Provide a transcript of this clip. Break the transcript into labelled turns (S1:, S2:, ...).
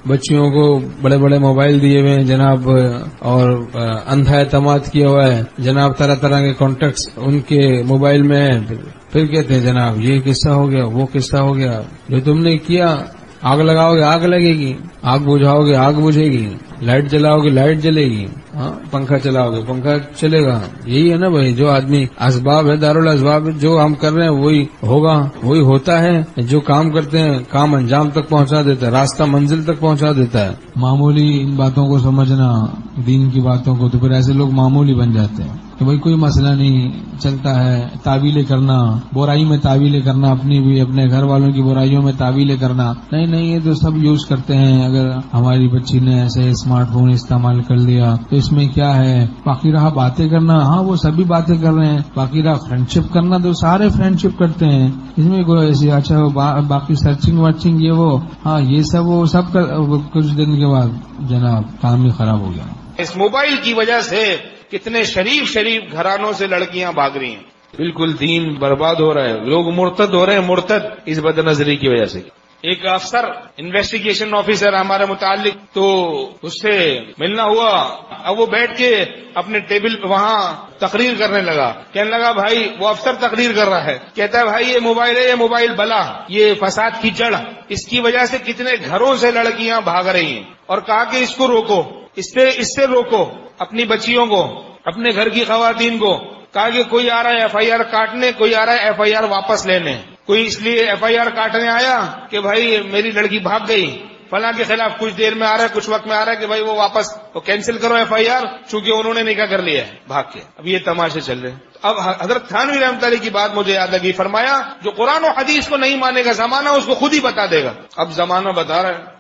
S1: بچیوں کو بڑے بڑے موبائل دیے ہوئے ہیں جناب، اور اندھا اعتماد کیا ہوا ہے جناب، طرح طرح کے کانٹیکٹس ان کے موبائل میں ہیں، پھر کہتے ہیں جناب یہ قصہ ہو گیا، وہ قصہ ہو گیا، جو تم نے کیا، آگ لگاؤ گے آگ لگے گی، آگ بجھاؤ گے آگ بجھے گی، لائٹ جلاؤ گے لائٹ جلے گی، پنکھا چلاؤ گے پنکھا چلے گا. یہی ہے نا بھائی، جو آدمی اسباب ہے دارالاسباب، جو ہم کر رہے ہیں وہی ہوگا، وہی ہوتا ہے. جو کام کرتے ہیں کام انجام تک پہنچا دیتا ہے، راستہ منزل تک پہنچا دیتا ہے. معمولی ان باتوں کو سمجھنا، دین کی باتوں کو، تو پھر ایسے لوگ معمولی بن جاتے ہیں کہ بھائی کوئی مسئلہ نہیں، چلتا ہے. تعویلیں کرنا، برائی میں تعویلیں کرنا، اپنی بھی اپنے گھر والوں کی برائیوں میں تعویلیں کرنا، نہیں یہ تو سب یوز کرتے ہیں. اگر ہماری بچی نے ایسے اسمارٹ فون استعمال کر لیا تو اس میں کیا ہے. باقی رہا باتیں کرنا، ہاں وہ سبھی باتیں کر رہے ہیں. باقی رہا فرینڈ شپ کرنا، تو سارے فرینڈ شپ کرتے ہیں. اس میں کوئی ایسی اچھا باقی سرچنگ ورچنگ یہ وہ، ہاں یہ سب کچھ دن کے بعد جناب کام ہی خراب ہو گیا.
S2: اس موبائل کی وجہ سے کتنے شریف گھرانوں سے لڑکیاں بھاگ رہی ہیں. بالکل دین برباد ہو رہا ہے، لوگ مرتد ہو رہے ہیں، مرتد اس بد نظری کی وجہ سے. ایک افسر انویسٹیگیشن آفیسر ہمارے متعلق، تو اس سے ملنا ہوا. اب وہ بیٹھ کے اپنے ٹیبل پہ وہاں تقریر کرنے لگا. کہنے لگا بھائی، وہ افسر تقریر کر رہا ہے، کہتا ہے بھائی یہ موبائل ہے، یہ موبائل بلا، یہ فساد کی جڑ، اس کی وجہ سے کتنے گھروں سے لڑکیاں بھاگ رہی ہیں. اور کہا کہ اس کو روکو، اس سے روکو اپنی بچیوں کو، اپنے گھر کی خواتین کو. کہا کہ کوئی آ رہا ہے ایف آئی آر کاٹنے، کوئی آ رہا ہے ایف آئی آر واپس لینے. کوئی اس لیے ایف آئی آر کاٹنے آیا کہ بھائی میری لڑکی بھاگ گئی، فلاں کے خلاف کچھ دیر میں آ رہا ہے، کچھ وقت میں آ رہا ہے کہ بھائی وہ واپس کینسل کرو ایف آئی آر، چونکہ انہوں نے نکاح کر لیا ہے بھاگ کے. اب یہ تماشے چل رہے ہیں. اب حضرت تھانوی رحمۃ اللہ کی بات مجھے یاد لگی. فرمایا جو قرآن و حدیث کو نہیں مانے گا زمانہ اس کو خود ہی بتا دے گا. اب زمانہ بتا رہا ہے